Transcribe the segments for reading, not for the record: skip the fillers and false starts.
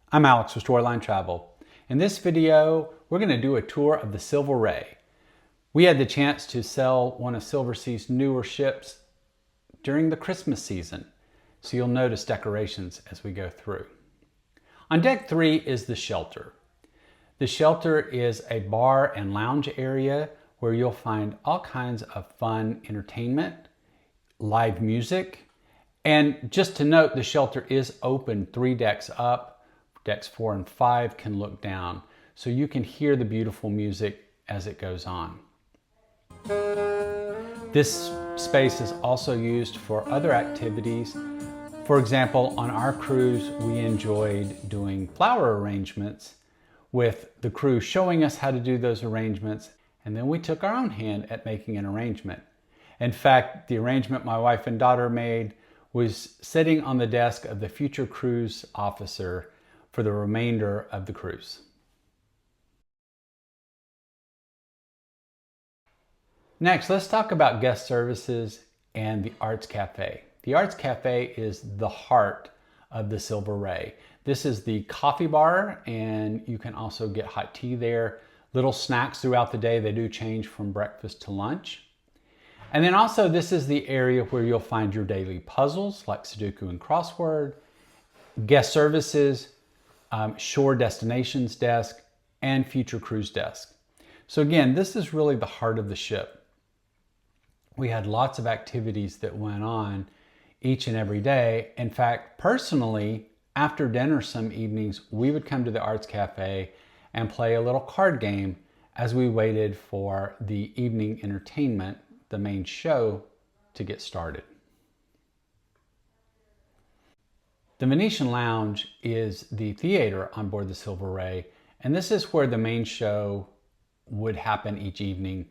I'm Alex with Storyline Travel. In this video, we're going to do a tour of the Silver Ray. We had the chance to sail one of Silversea's newer ships during the Christmas season, so you'll notice decorations as we go through. On deck 3 is the shelter. The shelter is a bar and lounge area where you'll find all kinds of fun entertainment, live music, and just to note, the shelter is open 3 decks up. Decks 4 and 5 can look down, so you can hear the beautiful music as it goes on. This space is also used for other activities. For example, on our cruise, we enjoyed doing flower arrangements with the crew showing us how to do those arrangements, and then we took our own hand at making an arrangement. In fact, the arrangement my wife and daughter made was sitting on the desk of the future cruise officer for the remainder of the cruise. Next, let's talk about guest services and the Arts Cafe. The Arts Cafe is the heart of the Silver Ray. This is the coffee bar, and you can also get hot tea there. Little snacks throughout the day. They do change from breakfast to lunch. And then also this is the area where you'll find your daily puzzles like Sudoku and crossword, guest services, shore destinations desk, and future cruise desk. So again, this is really the heart of the ship. We had lots of activities that went on each and every day. In fact, personally, after dinner some evenings, we would come to the Arts Cafe and play a little card game as we waited for the evening entertainment, the main show, to get started. The Venetian Lounge is the theater on board the Silver Ray, and this is where the main show would happen each evening,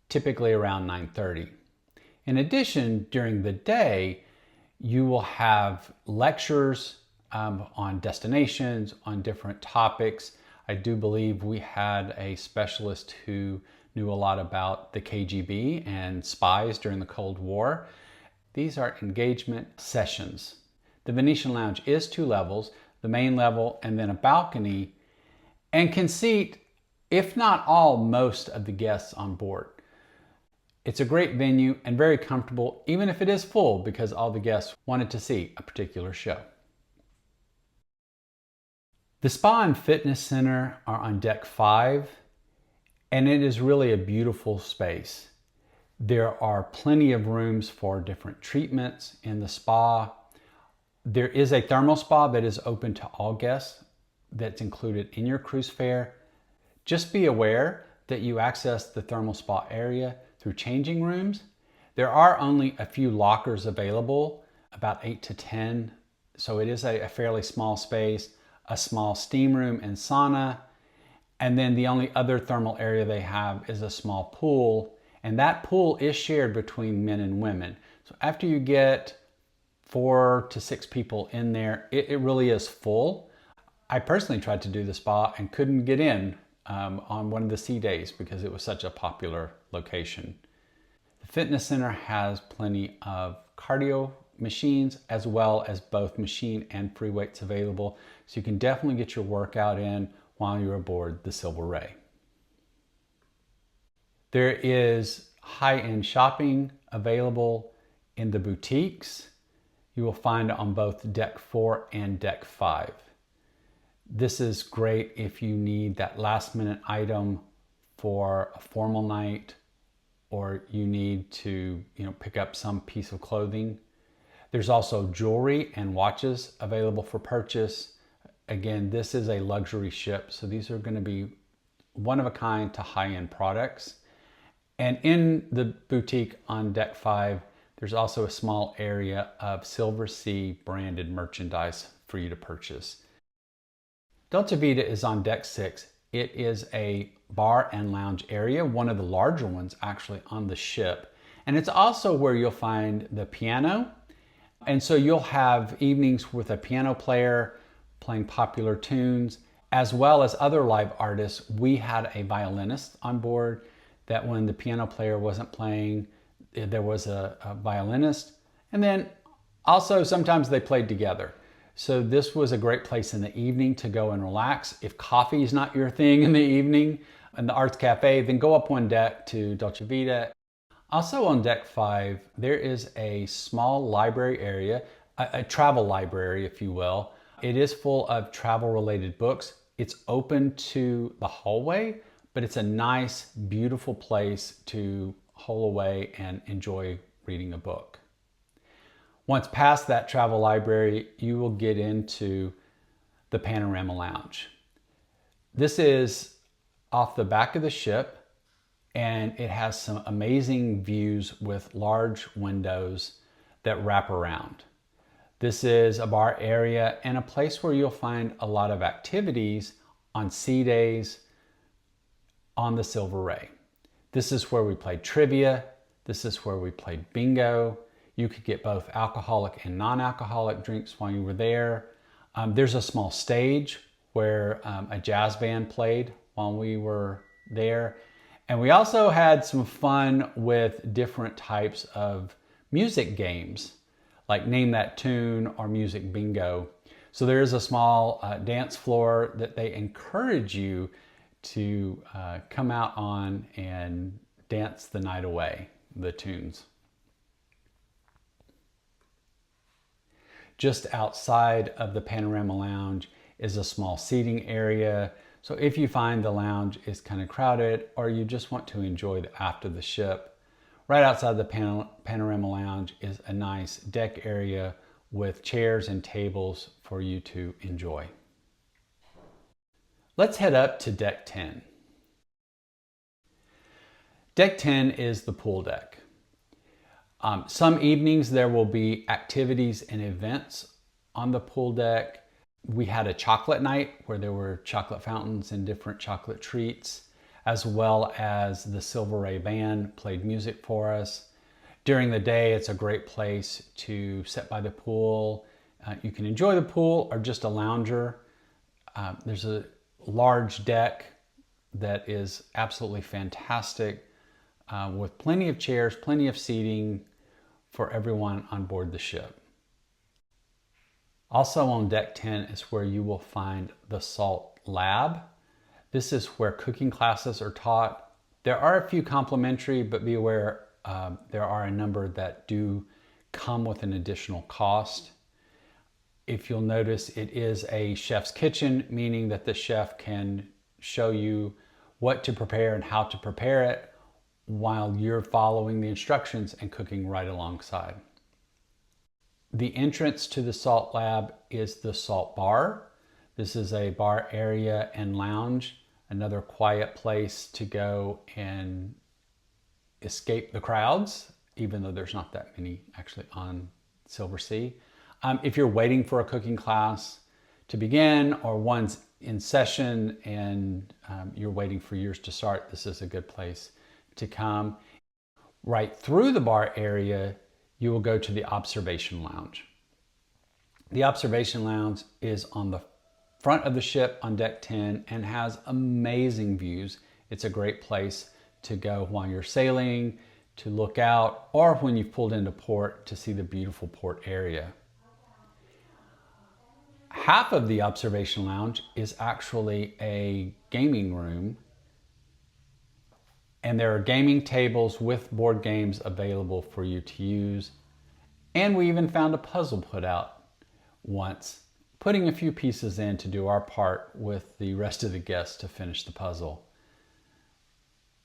typically around 9:30. In addition, during the day, you will have lectures on destinations, on different topics. I do believe we had a specialist who knew a lot about the KGB and spies during the Cold War. These are engagement sessions. The Venetian Lounge is 2 levels, the main level and then a balcony, and can seat, if not all, most of the guests on board. It's a great venue and very comfortable, even if it is full, because all the guests wanted to see a particular show. The spa and fitness center are on deck 5, and it is really a beautiful space. There are plenty of rooms for different treatments in the spa. There is a thermal spa that is open to all guests that's included in your cruise fare. Just be aware that you access the thermal spa area through changing rooms. There are only a few lockers available, about 8 to 10, so it is a fairly small space, a small steam room and sauna, and then the only other thermal area they have is a small pool, and that pool is shared between men and women. So after you get 4 to 6 people in there, it really is full. I personally tried to do the spa and couldn't get in on one of the sea days because it was such a popular location. The fitness center has plenty of cardio machines as well as both machine and free weights available, so you can definitely get your workout in while you're aboard the Silver Ray. There is high-end shopping available in the boutiques. You will find it on both deck 4 and deck 5. This is great if you need that last minute item for a formal night, or you need to pick up some piece of clothing. There's also jewelry and watches available for purchase. Again, this is a luxury ship, so these are going to be one of a kind to high-end products. And in the boutique on deck 5, there's also a small area of Silversea branded merchandise for you to purchase. Delta Vita is on deck 6. It is a bar and lounge area, one of the larger ones actually on the ship. And it's also where you'll find the piano. And so you'll have evenings with a piano player playing popular tunes, as well as other live artists. We had a violinist on board that when the piano player wasn't playing, there was a violinist, and then also sometimes they played together. So this was a great place in the evening to go and relax. If coffee is not your thing in the evening in the Arts Cafe, then go up one deck to Dolce Vita. Also on deck 5, there is a small library area, a travel library, if you will. It is full of travel related books. It's open to the hallway, but it's a nice, beautiful place to hole away and enjoy reading a book. Once past that travel library, you will get into the Panorama Lounge. This is off the back of the ship, and it has some amazing views with large windows that wrap around. This is a bar area and a place where you'll find a lot of activities on sea days on the Silver Ray. This is where we played trivia. This is where we played bingo. You could get both alcoholic and non-alcoholic drinks while you were there. There's a small stage where a jazz band played while we were there. And we also had some fun with different types of music games, like Name That Tune or Music Bingo. So there is a small dance floor that they encourage you to come out on and dance the night away, the tunes. Just outside of the Panorama Lounge is a small seating area. So if you find the lounge is kind of crowded or you just want to enjoy the after the ship, right outside the Panorama Lounge is a nice deck area with chairs and tables for you to enjoy. Let's head up to deck 10. Deck 10 is the pool deck. Some evenings there will be activities and events on the pool deck. We had a chocolate night where there were chocolate fountains and different chocolate treats, as well as the Silver Ray band played music for us. During the day, it's a great place to sit by the pool. You can enjoy the pool or just a lounger. There's a large deck that is absolutely fantastic with plenty of chairs, plenty of seating for everyone on board the ship. Also on deck 10 is where you will find the S.A.L.T lab. This is where cooking classes are taught. There are a few complimentary, but be aware there are a number that do come with an additional cost. If you'll notice, it is a chef's kitchen, meaning that the chef can show you what to prepare and how to prepare it while you're following the instructions and cooking right alongside. The entrance to the S.A.L.T lab is the S.A.L.T bar. This is a bar area and lounge, another quiet place to go and escape the crowds, even though there's not that many actually on Silversea. If you're waiting for a cooking class to begin or one's in session and you're waiting for yours to start, this is a good place to come. Right through the bar area, you will go to the observation lounge. The observation lounge is on the front of the ship on deck 10 and has amazing views. It's a great place to go while you're sailing, to look out, or when you've pulled into port to see the beautiful port area. Half of the observation lounge is actually a gaming room, and there are gaming tables with board games available for you to use. And we even found a puzzle put out once, putting a few pieces in to do our part with the rest of the guests to finish the puzzle.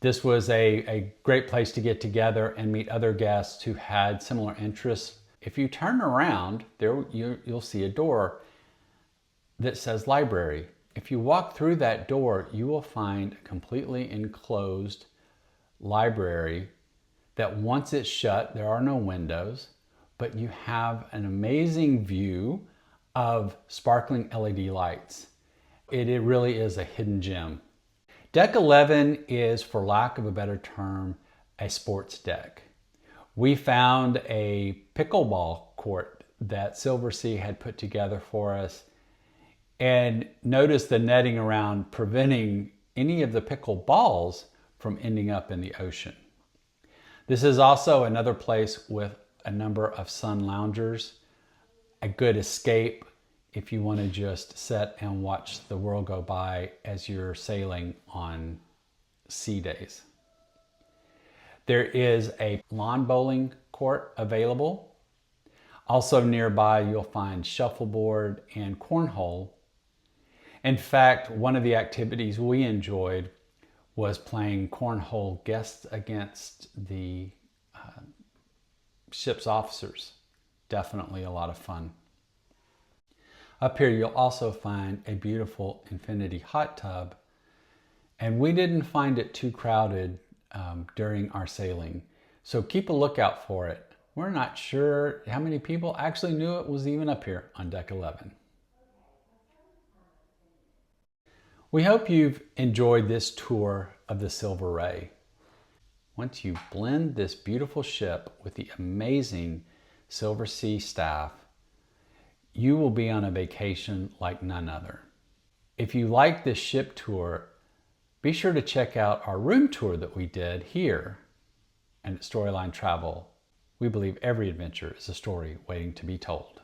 This was a great place to get together and meet other guests who had similar interests. If you turn around, there you'll see a door that says library. If you walk through that door, you will find a completely enclosed library that once it's shut, there are no windows, but you have an amazing view of sparkling LED lights. It really is a hidden gem. Deck 11 is, for lack of a better term, a sports deck. We found a pickleball court that Silversea had put together for us and noticed the netting around preventing any of the pickle balls from ending up in the ocean. This is also another place with a number of sun loungers, a good escape if you want to just sit and watch the world go by as you're sailing on sea days. There is a lawn bowling court available. Also nearby, you'll find shuffleboard and cornhole. In fact, one of the activities we enjoyed was playing cornhole guests against the ship's officers. Definitely a lot of fun. Up here, you'll also find a beautiful infinity hot tub, and we didn't find it too crowded during our sailing, so keep a lookout for it. We're not sure how many people actually knew it was even up here on deck 11. We hope you've enjoyed this tour of the Silver Ray. Once you blend this beautiful ship with the amazing Silversea staff, you will be on a vacation like none other. If you like this ship tour, be sure to check out our room tour that we did here and at Storyline Travel. We believe every adventure is a story waiting to be told.